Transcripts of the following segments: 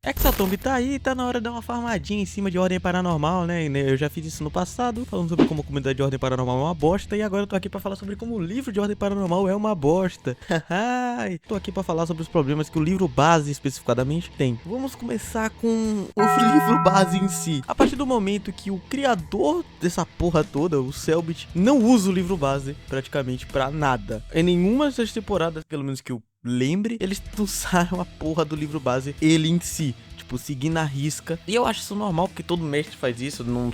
Hexatomb tá aí, tá na hora de dar uma farmadinha em cima de Ordem Paranormal, né? Eu já fiz isso no passado, falando sobre como a comunidade de Ordem Paranormal é uma bosta, e agora eu tô aqui pra falar sobre como o livro de Ordem Paranormal é uma bosta. Haha, tô aqui pra falar sobre os problemas que o livro base especificadamente tem. Vamos começar com o livro base em si. A partir do momento que o criador dessa porra toda, o Selbit, não usa o livro base praticamente pra nada. Em nenhuma das temporadas, pelo menos que eu lembre, eles usaram a porra do livro base, ele em si, tipo, seguindo a risca. E eu acho isso normal, porque todo mestre faz isso, não,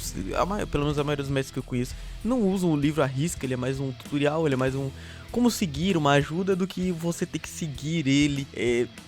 pelo menos a maioria dos mestres que eu conheço não usam o livro à risca, ele é mais um tutorial, ele é mais um como seguir, uma ajuda, do que você ter que seguir ele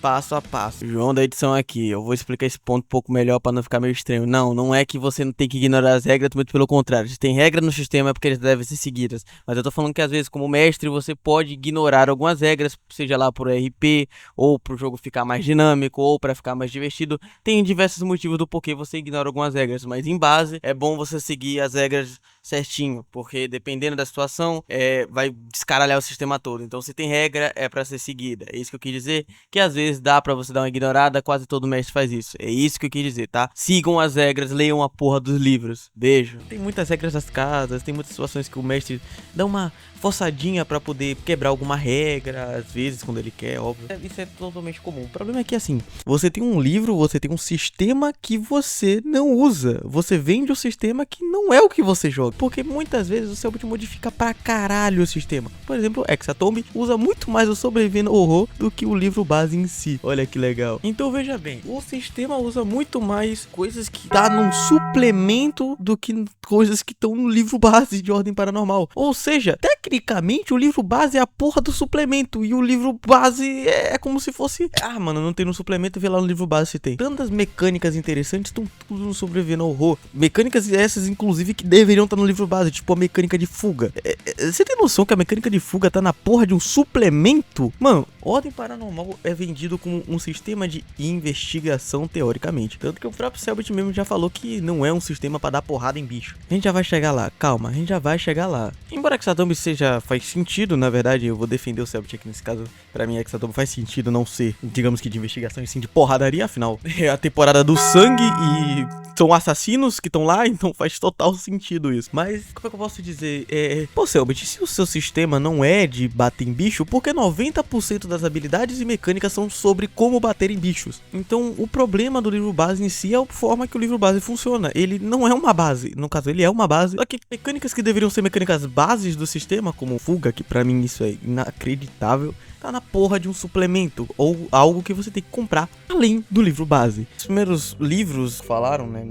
passo a passo. João da edição aqui, eu vou explicar esse ponto um pouco melhor pra não ficar meio estranho. Não é que você não tem que ignorar as regras, muito pelo contrário. Se tem regra no sistema é porque eles devem ser seguidas. Mas eu tô falando que às vezes, como mestre, você pode ignorar algumas regras, seja lá por RP, ou pro jogo ficar mais dinâmico, ou pra ficar mais divertido. Tem diversos motivos do porquê você ignora algumas regras, mas em base, é bom você seguir as regras certinho, porque dependendo da situação, vai descaralhar o sistema todo. Então, se tem regra, é pra ser seguida. É isso que eu quis dizer, que às vezes dá pra você dar uma ignorada, quase todo mestre faz isso. É isso que eu quis dizer, tá? Sigam as regras, leiam a porra dos livros. Beijo. Tem muitas regras das casas, tem muitas situações que o mestre dá uma forçadinha pra poder quebrar alguma regra, às vezes, quando ele quer, óbvio. Isso é totalmente comum. O problema é que, assim, você tem um livro, você tem um sistema que você não usa. Você vende o sistema que não é o que você joga. Porque muitas vezes o Selbit modifica pra caralho o sistema. Por exemplo, Hexatomb usa muito mais o Sobrevivendo Horror do que o livro base em si. Olha que legal. Então veja bem, o sistema usa muito mais coisas que tá num suplemento do que coisas que estão no livro base de Ordem Paranormal. Ou seja, tecnicamente o livro base é a porra do suplemento, e o livro base é como se fosse... Ah, mano, não tem no suplemento, vê lá no livro base se tem. Tantas mecânicas interessantes estão tudo no Sobrevivendo ao Horror. Mecânicas essas, inclusive, que deveriam estar no livro base, tipo a mecânica de fuga. Você tem noção que a mecânica de fuga tá na porra de um suplemento? Mano, Ordem Paranormal é vendido como um sistema de investigação, teoricamente. Tanto que o próprio Selbit mesmo já falou que não é um sistema pra dar porrada em bicho. A gente já vai chegar lá, calma, a gente já vai chegar lá. Embora Hexatomb faz sentido, na verdade, eu vou defender o Selbit aqui nesse caso. Pra mim, Hexatomb faz sentido não ser, digamos que de investigação, e sim de porradaria, afinal. É a temporada do sangue e são assassinos que estão lá, então faz total sentido isso. Mas, como é que eu posso dizer? Pô, Selbit, se o seu sistema não é de bater em bicho, porque 90% das habilidades e mecânicas são sobre como bater em bichos. Então, o problema do livro base em si é a forma que o livro base funciona. Ele não é uma base, no caso, ele é uma base. Só que mecânicas que deveriam ser mecânicas bases do sistema, como fuga, que pra mim isso é inacreditável, tá na porra de um suplemento, ou algo que você tem que comprar além do livro base. Os primeiros livros falaram, né,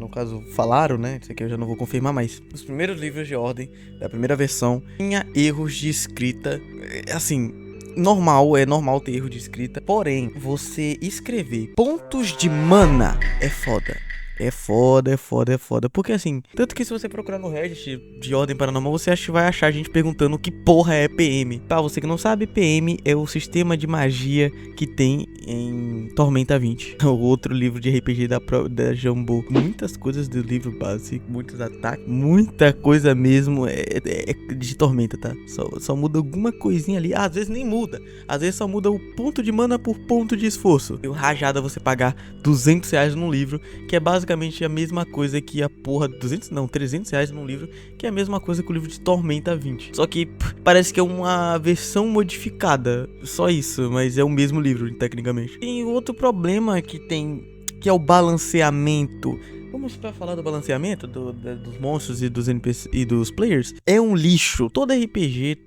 isso aqui eu já não vou confirmar, mas os primeiros livros de Ordem, da primeira versão, tinha erros de escrita, assim... é normal ter erro de escrita, porém, você escrever pontos de mana é foda. É foda. Porque assim, tanto que se você procurar no Reddit de Ordem Paranormal, você vai achar gente perguntando que porra é PM. Pra você que não sabe, PM é o sistema de magia que tem em Tormenta 20. O outro livro de RPG da Jambô. Muitas coisas do livro base, muitos ataques, muita coisa mesmo é de Tormenta, tá? Só muda alguma coisinha ali. Às vezes nem muda. Às vezes só muda o ponto de mana por ponto de esforço. E o rajada você pagar R$200 num livro, que é basicamente a mesma coisa que a porra... R$300 num livro, que é a mesma coisa que o livro de Tormenta 20. Só que parece que é uma versão modificada. Só isso, mas é o mesmo livro, tecnicamente. Tem outro problema que é o balanceamento. Vamos pra falar do balanceamento dos monstros e dos NPC e dos players. É um lixo. Todo RPG,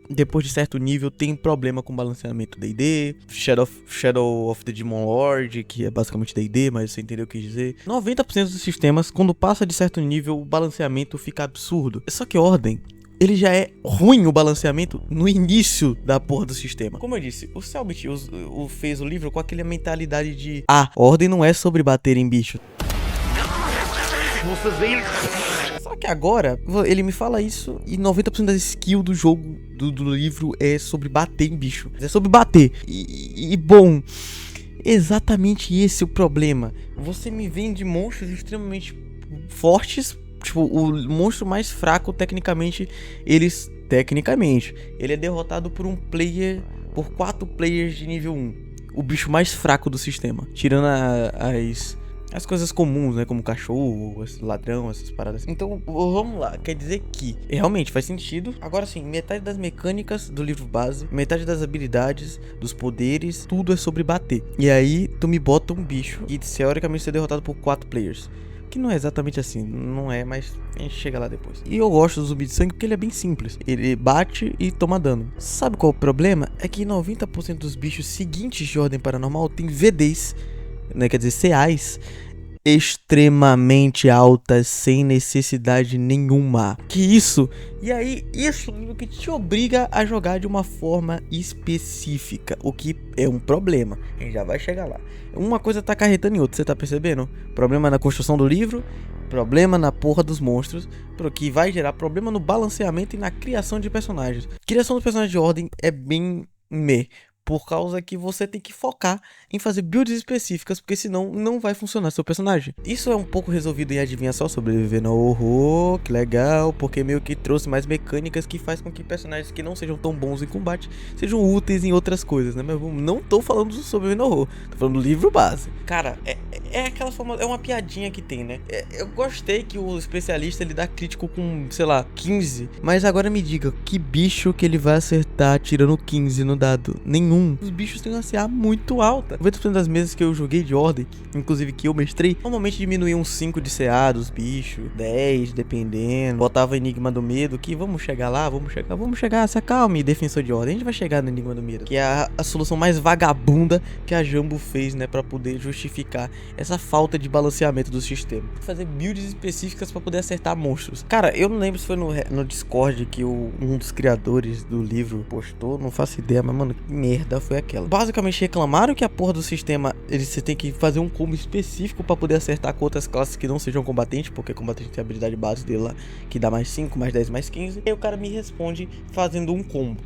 depois de certo nível, tem problema com balanceamento. D&D, Shadow of the Demon Lord, que é basicamente D&D, mas você entendeu o que dizer. 90% dos sistemas, quando passa de certo nível, o balanceamento fica absurdo. Só que Ordem, ele já é ruim o balanceamento no início da porra do sistema. Como eu disse, o Selbit fez o livro com aquela mentalidade de Ordem não é sobre bater em bicho. Só que agora, ele me fala isso e 90% das skills do jogo, do livro, é sobre bater em bicho. É sobre bater. Bom, exatamente esse é o problema. Você me vende monstros extremamente fortes. Tipo, o monstro mais fraco, tecnicamente, ele é derrotado por 4 players de nível 1. o bicho mais fraco do sistema. Tirando as coisas comuns, né? Como cachorro, ladrão, essas paradas. Então, vamos lá. Quer dizer que realmente faz sentido. Agora sim, metade das mecânicas do livro base, metade das habilidades, dos poderes, tudo é sobre bater. E aí, tu me bota um bicho que teoricamente é derrotado por 4 players. Que não é exatamente assim, não é, mas a gente chega lá depois. E eu gosto do zumbi de sangue porque ele é bem simples. Ele bate e toma dano. Sabe qual é o problema? É que 90% dos bichos seguintes de Ordem Paranormal tem VDs, né, quer dizer, CAs extremamente altas, sem necessidade nenhuma. Que isso? E aí, isso que te obriga a jogar de uma forma específica, o que é um problema. A gente já vai chegar lá. Uma coisa tá acarretando em outra, você tá percebendo? Problema na construção do livro, problema na porra dos monstros, que vai gerar problema no balanceamento e na criação de personagens. Criação dos personagens de Ordem é bem meh. Por causa que você tem que focar em fazer builds específicas, porque senão não vai funcionar seu personagem. Isso é um pouco resolvido em Adivinha Só, Sobreviver no Horror, que legal, porque meio que trouxe mais mecânicas que faz com que personagens que não sejam tão bons em combate sejam úteis em outras coisas, né? Mas não tô falando do Sobreviver no Horror, tô falando do livro base. Cara, é aquela forma, é uma piadinha que tem, né? Eu gostei que o especialista ele dá crítico com, sei lá, 15, mas agora me diga, que bicho que ele vai acertar tirando 15 no dado? Nenhum. Os bichos têm uma CA muito alta. 90% das mesas que eu joguei de Ordem, inclusive que eu mestrei, normalmente diminuía uns 5 de CA dos bichos, 10 dependendo, botava Enigma do Medo, que vamos chegar lá, vamos chegar, se acalme, Defensor de Ordem, a gente vai chegar no Enigma do Medo, que é a solução mais vagabunda que a Jumbo fez, né, pra poder justificar essa falta de balanceamento do sistema. Fazer builds específicas pra poder acertar monstros. Cara, eu não lembro se foi no Discord que um dos criadores do livro postou, não faço ideia, mas mano, que merda foi aquela. Basicamente reclamaram que a porra do sistema, você tem que fazer um combo específico pra poder acertar com outras classes que não sejam combatente, porque combatente tem a habilidade base dele lá, que dá mais 5, mais 10, mais 15. E aí o cara me responde fazendo um combo.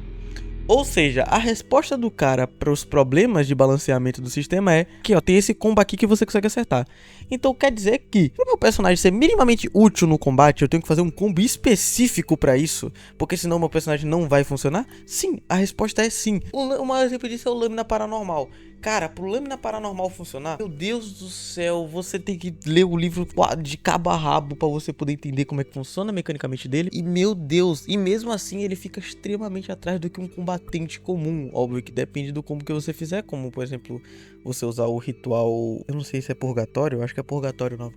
Ou seja, a resposta do cara para os problemas de balanceamento do sistema é que, ó, tem esse combo aqui que você consegue acertar. Então quer dizer que, para o meu personagem ser minimamente útil no combate, eu tenho que fazer um combo específico para isso, porque senão meu personagem não vai funcionar? Sim, a resposta é sim. Um exemplo disso é o Lâmina Paranormal. Cara, pro Lâmina Paranormal funcionar, meu Deus do céu, você tem que ler o livro de cabo a rabo pra você poder entender como é que funciona mecanicamente dele. E meu Deus, e mesmo assim ele fica extremamente atrás do que um combatente comum. Óbvio que depende do combo que você fizer, como por exemplo, você usar o ritual, eu não sei se é purgatório, eu acho que é purgatório o nome,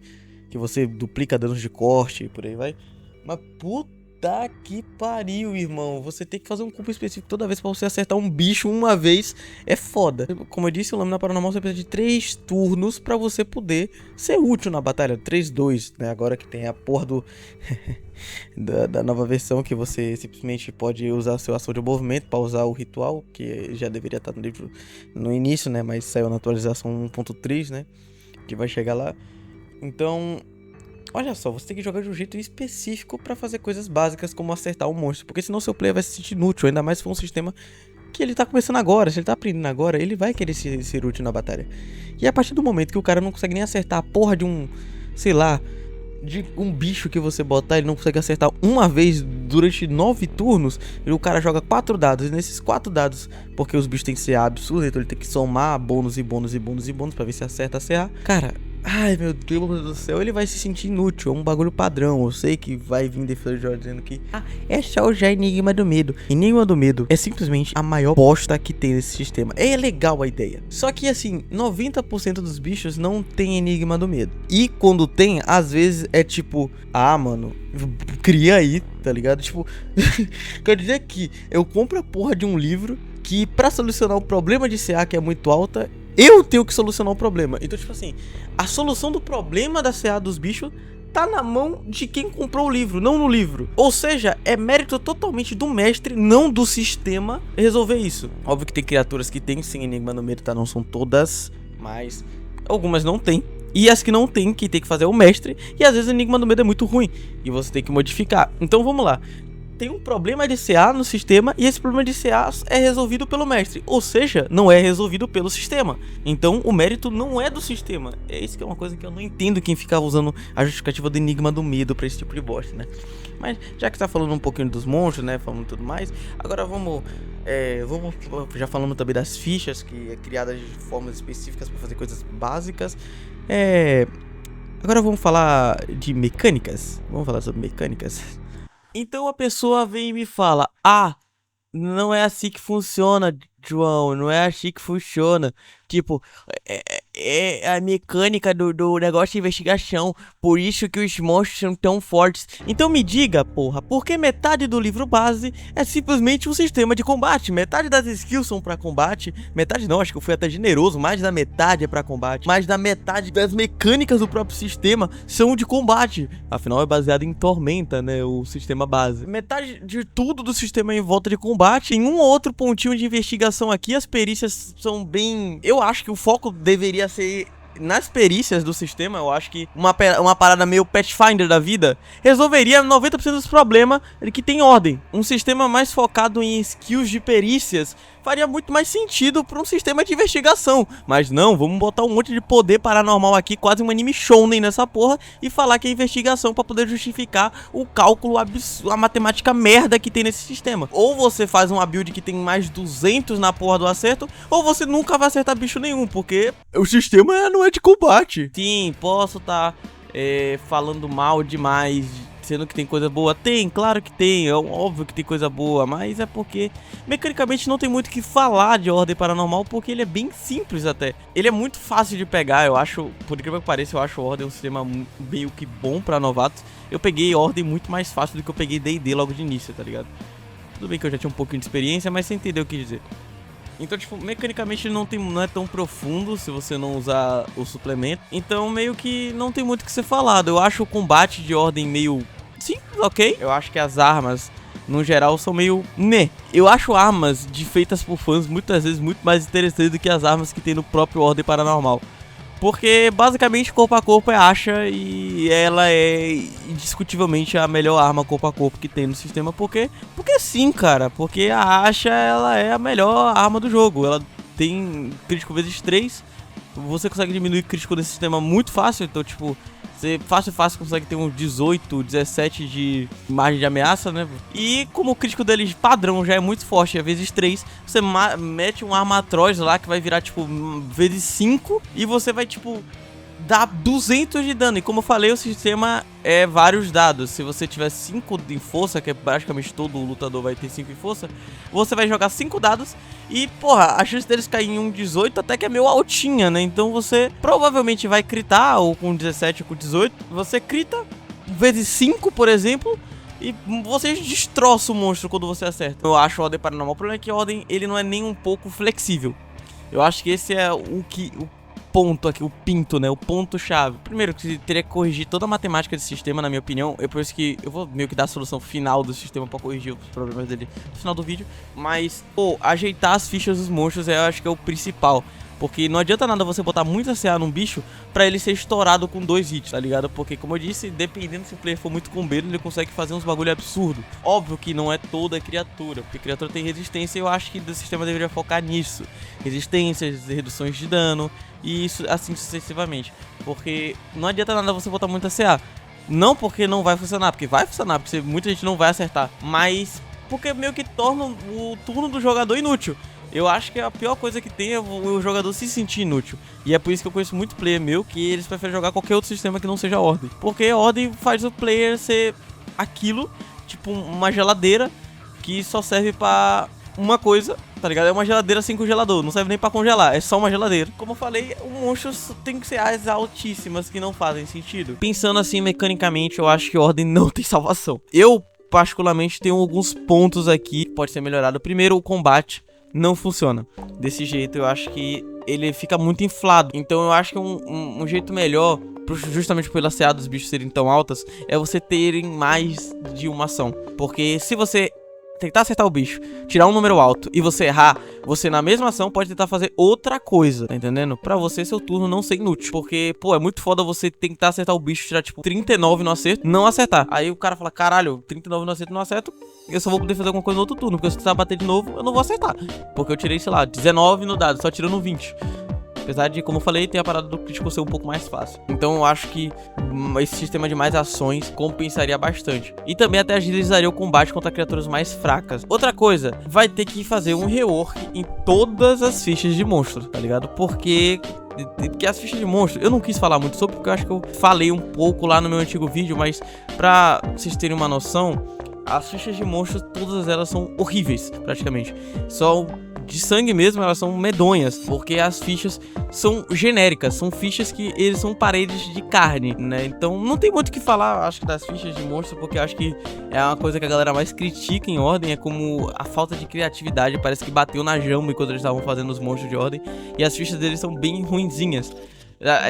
que você duplica danos de corte e por aí vai. Mas puta que pariu, irmão. Você tem que fazer um combo específico toda vez pra você acertar um bicho uma vez. É foda. Como eu disse, o Lâmina Paranormal você precisa de 3 turnos pra você poder ser útil na batalha. 3, 2, né? Agora que tem a porra do... da nova versão, que você simplesmente pode usar a sua ação de movimento pra usar o ritual, que já deveria estar no livro no início, né? Mas saiu na atualização 1.3, né? Que vai chegar lá. Então... olha só, você tem que jogar de um jeito específico pra fazer coisas básicas como acertar um monstro, porque senão seu player vai se sentir inútil, ainda mais se for um sistema que ele tá começando agora. Se ele tá aprendendo agora, ele vai querer ser útil na batalha. E a partir do momento que o cara não consegue nem acertar a porra de um, sei lá, de um bicho que você botar, ele não consegue acertar uma vez durante 9 turnos, e o cara joga 4 dados, e nesses 4 dados, porque os bichos tem que ser absurdo, então ele tem que somar bônus e bônus e bônus e bônus pra ver se acerta a CA. Cara... ai meu Deus do céu, ele vai se sentir inútil, é um bagulho padrão. Eu sei que vai vir Defensor de Ordem dizendo que é só já Enigma do Medo. Enigma do Medo é simplesmente a maior bosta que tem nesse sistema. É legal a ideia, só que assim, 90% dos bichos não tem Enigma do Medo. E quando tem, às vezes é tipo, mano, cria aí, tá ligado? Tipo, quer dizer que eu compro a porra de um livro que pra solucionar o problema de CA que é muito alta, eu tenho que solucionar o problema. Então, tipo assim, a solução do problema da CA dos bichos tá na mão de quem comprou o livro, não no livro. Ou seja, é mérito totalmente do mestre, não do sistema, resolver isso. Óbvio que tem criaturas que tem sim Enigma no Medo, tá? Não são todas, mas algumas não tem. E as que não tem, que tem que fazer é o mestre. E às vezes o Enigma do Medo é muito ruim e você tem que modificar. Então vamos lá. tem um problema de CA no sistema e esse problema de CA é resolvido pelo mestre, ou seja, não é resolvido pelo sistema. Então o mérito não é do sistema. É isso que é uma coisa que eu não entendo quem fica usando a justificativa do enigma do medo pra esse tipo de bosta, né? Mas já que tá falando um pouquinho dos monstros, né, falando tudo mais, agora vamos já falando também das fichas, que é criadas de formas específicas para fazer coisas básicas. Agora vamos falar de mecânicas. Vamos falar sobre mecânicas. Então a pessoa vem e me fala: ah, não é assim que funciona, João, não é assim que funciona. Tipo, é a mecânica do negócio de investigação, por isso que os monstros são tão fortes. Então me diga, porra, por que metade do livro base é simplesmente um sistema de combate? Metade das skills são pra combate, metade não, acho que eu fui até generoso, mais da metade é pra combate, mais da metade das mecânicas do próprio sistema são de combate. Afinal é baseado em Tormenta, né, o sistema base. Metade de tudo do sistema é em volta de combate, em um ou outro pontinho de investigação aqui, as perícias são bem... Eu acho que o foco deveria ser nas perícias do sistema. Eu acho que uma parada meio Pathfinder da vida resolveria 90% dos problemas que tem ordem. Um sistema mais focado em skills de perícias faria muito mais sentido para um sistema de investigação. Mas não, vamos botar um monte de poder paranormal aqui, quase um anime shounen nessa porra, e falar que é investigação para poder justificar o cálculo absurdo, a matemática merda que tem nesse sistema. Ou você faz uma build que tem mais 200 na porra do acerto, ou você nunca vai acertar bicho nenhum, porque o sistema não é de combate. Sim, posso estar falando mal demais, sendo que tem coisa boa. Tem, claro que tem, é óbvio que tem coisa boa, mas é porque mecanicamente não tem muito o que falar de Ordem Paranormal, porque ele é bem simples até. Ele é muito fácil de pegar, eu acho, por incrível que pareça, eu acho Ordem um sistema meio que bom pra novatos. Eu peguei Ordem muito mais fácil do que eu peguei D&D logo de início, tá ligado? Tudo bem que eu já tinha um pouquinho de experiência, mas você entendeu o que dizer. Então, tipo, mecanicamente não é tão profundo se você não usar o suplemento. Então, meio que não tem muito o que ser falado. Eu acho o combate de Ordem meio simples, ok? Eu acho que as armas, no geral, são meio meh. Eu acho armas feitas por fãs muitas vezes muito mais interessantes do que as armas que tem no próprio Ordem Paranormal. Porque, basicamente, corpo a corpo é acha e ela é indiscutivelmente a melhor arma corpo a corpo que tem no sistema. Porque sim, cara. Porque a acha, ela é a melhor arma do jogo. Ela tem crítico vezes 3. Você consegue diminuir crítico desse sistema muito fácil. Então, tipo, você fácil consegue ter uns 18, 17 de margem de ameaça, né? E como o crítico deles padrão já é muito forte, é vezes 3, você mete um Armatroz lá que vai virar, tipo, vezes 5. E você vai, tipo, dar 200 de dano. E como eu falei, o sistema é vários dados. Se você tiver 5 em força, que é praticamente todo lutador vai ter 5 em força, você vai jogar 5 dados. E, porra, a chance deles cair em um 18 até que é meio altinha, né? Então você provavelmente vai critar, ou com 17 ou com 18. Você crita vezes 5, por exemplo, e você destroça o monstro quando você acerta. Eu acho o Ordem Paranormal. O problema é que o Ordem, ele não é nem um pouco flexível. Eu acho que esse é o ponto aqui, o pinto, né? O ponto-chave. Primeiro, que você teria que corrigir toda a matemática desse sistema, na minha opinião. É por isso que eu vou meio que dar a solução final do sistema pra corrigir os problemas dele no final do vídeo. Mas, pô, ajeitar as fichas dos monstros eu acho que é o principal. Porque não adianta nada você botar muita CA num bicho pra ele ser estourado com 2 hits, tá ligado? Porque, como eu disse, dependendo se o player for muito combeiro, ele consegue fazer uns bagulho absurdo. Óbvio que não é toda criatura, porque criatura tem resistência e eu acho que o sistema deveria focar nisso. Resistências, reduções de dano e isso assim sucessivamente. Porque não adianta nada você botar muita CA. Não porque não vai funcionar, porque vai funcionar, porque muita gente não vai acertar. Mas porque meio que torna o turno do jogador inútil. Eu acho que a pior coisa que tem é o jogador se sentir inútil. E é por isso que eu conheço muito player meu que eles preferem jogar qualquer outro sistema que não seja Ordem. Porque a Ordem faz o player ser aquilo, tipo uma geladeira que só serve pra uma coisa, tá ligado? É uma geladeira sem congelador, não serve nem pra congelar, é só uma geladeira. Como eu falei, o monstro tem que ser as altíssimas que não fazem sentido. Pensando assim mecanicamente, eu acho que Ordem não tem salvação. Eu, particularmente, tenho alguns pontos aqui que pode ser melhorado. Primeiro, o combate não funciona desse jeito. Eu acho que ele fica muito inflado. Então eu acho que um jeito melhor, justamente pela CA dos bichos serem tão altas, é você terem mais de uma ação. Porque se você tentar acertar o bicho, tirar um número alto e você errar, você na mesma ação pode tentar fazer outra coisa, tá entendendo? Pra você, seu turno não ser inútil. Porque, pô, é muito foda você tentar acertar o bicho, tirar tipo 39 no acerto, não acertar. Aí o cara fala, caralho, 39 no acerto, não acerto, eu só vou poder fazer alguma coisa no outro turno, porque se eu tentar bater de novo, eu não vou acertar. Porque eu tirei, sei lá, 19 no dado, só tirando 20. Apesar de, como eu falei, ter a parada do crítico ser um pouco mais fácil. Então eu acho que esse sistema de mais ações compensaria bastante. E também até agilizaria o combate contra criaturas mais fracas. Outra coisa, vai ter que fazer um rework em todas as fichas de monstro, tá ligado? Porque as fichas de monstro, eu não quis falar muito sobre, porque eu acho que eu falei um pouco lá no meu antigo vídeo, mas pra vocês terem uma noção, as fichas de monstros, todas elas são horríveis, praticamente. Só de sangue mesmo, elas são medonhas, porque as fichas são genéricas, são fichas que eles são paredes de carne, né? Então não tem muito o que falar, acho que das fichas de monstro, porque eu acho que é uma coisa que a galera mais critica em Ordem, é como a falta de criatividade, parece que bateu na jamba enquanto eles estavam fazendo os monstros de Ordem, e as fichas deles são bem ruinzinhas.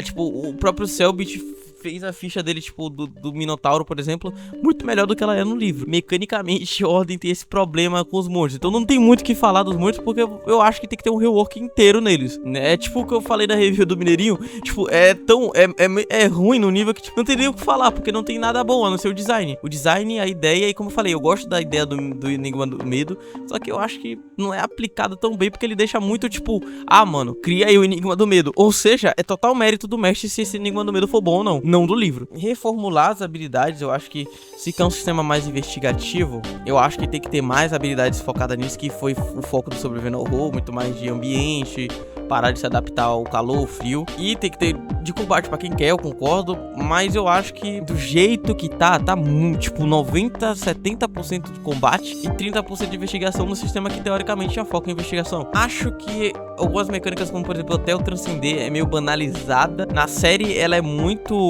Tipo, o próprio Selbit fez a ficha dele, tipo, do Minotauro, por exemplo, muito melhor do que ela é no livro. Mecanicamente, Ordem tem esse problema com os monstros. Então não tem muito o que falar dos monstros, porque eu acho que tem que ter um rework inteiro neles, né? É tipo o que eu falei da review do Mineirinho. Tipo, é ruim no nível que tipo, não tem nem o que falar, porque não tem nada bom a não ser o design. O design, a ideia, e como eu falei, eu gosto da ideia do Enigma do Medo, só que eu acho que não é aplicado tão bem, porque ele deixa muito, tipo, ah, mano, cria aí o Enigma do Medo. Ou seja, é total mérito do mestre se esse Enigma do Medo for bom ou não do livro. Reformular as habilidades, eu acho que se quer um sistema mais investigativo, eu acho que tem que ter mais habilidades focadas nisso, que foi o foco do Sobrevivendo ao Horror, muito mais de ambiente, parar de se adaptar ao calor, ao frio, e tem que ter de combate pra quem quer, eu concordo, mas eu acho que do jeito que tá muito, tipo, 90, 70% de combate e 30% de investigação no sistema que teoricamente tinha foco em investigação. Acho que algumas mecânicas, como por exemplo até o Transcender, é meio banalizada. Na série ela é muito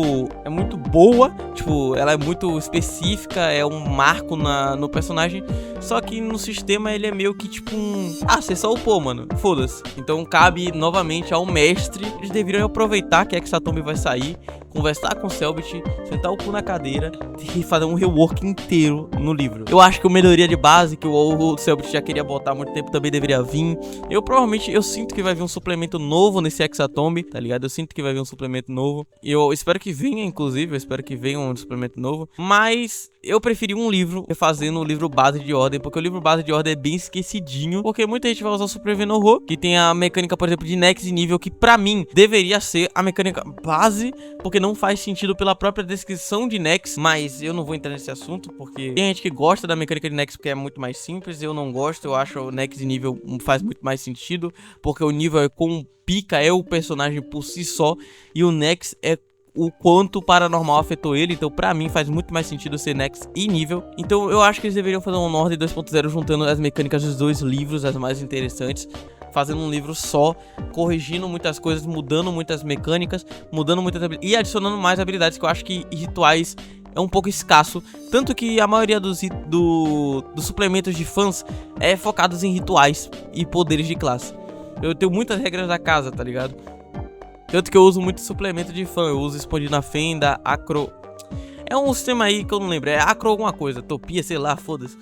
boa, tipo, ela é muito específica, é um marco no personagem, só que no sistema ele é meio que tipo você só upou, mano, foda-se. Então cabe novamente ao mestre, eles deveriam aproveitar que a Exatomb vai sair, conversar com o Selbit, sentar o cu na cadeira e fazer um rework inteiro no livro. Eu acho que a melhoria de base que o Selbit já queria botar há muito tempo também deveria vir. Eu sinto que vai vir um suplemento novo nesse Exatomb, tá ligado? Eu sinto que vai vir um suplemento novo. Eu espero que venha, inclusive, eu espero que venha um suplemento novo. Mas eu preferi um livro refazendo o livro base de Ordem, porque o livro base de Ordem é bem esquecidinho, porque muita gente vai usar o Sobrevivendo ao Horror, que tem a mecânica, por exemplo, de Nex e nível, que pra mim deveria ser a mecânica base, porque não faz sentido pela própria descrição de Nex, mas eu não vou entrar nesse assunto, porque tem gente que gosta da mecânica de Nex porque é muito mais simples, eu não gosto, eu acho o Nex e nível faz muito mais sentido, porque o nível é com pica, é o personagem por si só, e o Nex é o quanto o paranormal afetou ele, então pra mim faz muito mais sentido ser Nex e nível. Então eu acho que eles deveriam fazer um Ordem 2.0 juntando as mecânicas dos dois livros, as mais interessantes, fazendo um livro só, corrigindo muitas coisas, mudando muitas mecânicas, mudando muitas habilidades e adicionando mais habilidades, que eu acho que rituais é um pouco escasso, tanto que a maioria dos suplementos de fãs é focados em rituais e poderes de classe. Eu tenho muitas regras da casa, tá ligado? Tanto que eu uso muito suplemento de fã, eu uso Expandir na Fenda, Acro... É um sistema aí que eu não lembro, é Acro alguma coisa, Topia, sei lá, foda-se.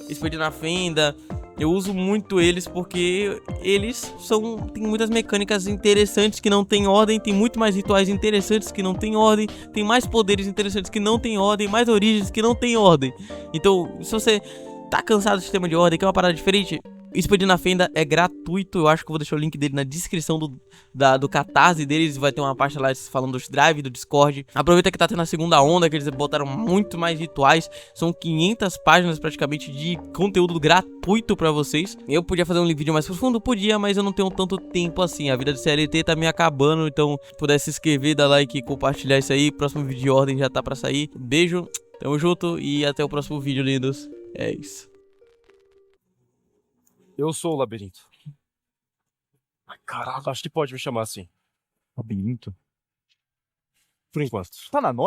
Expandir na Fenda, eu uso muito eles porque eles tem muitas mecânicas interessantes que não tem ordem, tem muito mais rituais interessantes que não tem ordem, tem mais poderes interessantes que não tem ordem, mais origens que não tem ordem. Então, se você tá cansado do sistema de ordem, quer uma parada diferente, Expandir na Fenda é gratuito, eu acho que eu vou deixar o link dele na descrição do Catarse deles, vai ter uma parte lá falando dos drive, do Discord. Aproveita que tá tendo a segunda onda, que eles botaram muito mais rituais, são 500 páginas praticamente de conteúdo gratuito pra vocês. Eu podia fazer um vídeo mais profundo? Podia, mas eu não tenho tanto tempo assim, a vida de CLT tá me acabando, então se puder se inscrever, dar like e compartilhar isso aí, próximo vídeo de Ordem já tá pra sair. Beijo, tamo junto e até o próximo vídeo, lindos. É isso. Eu sou o Labirinto. Ai, caraca, acho que pode me chamar assim. Labirinto? Por enquanto. Tá na noite?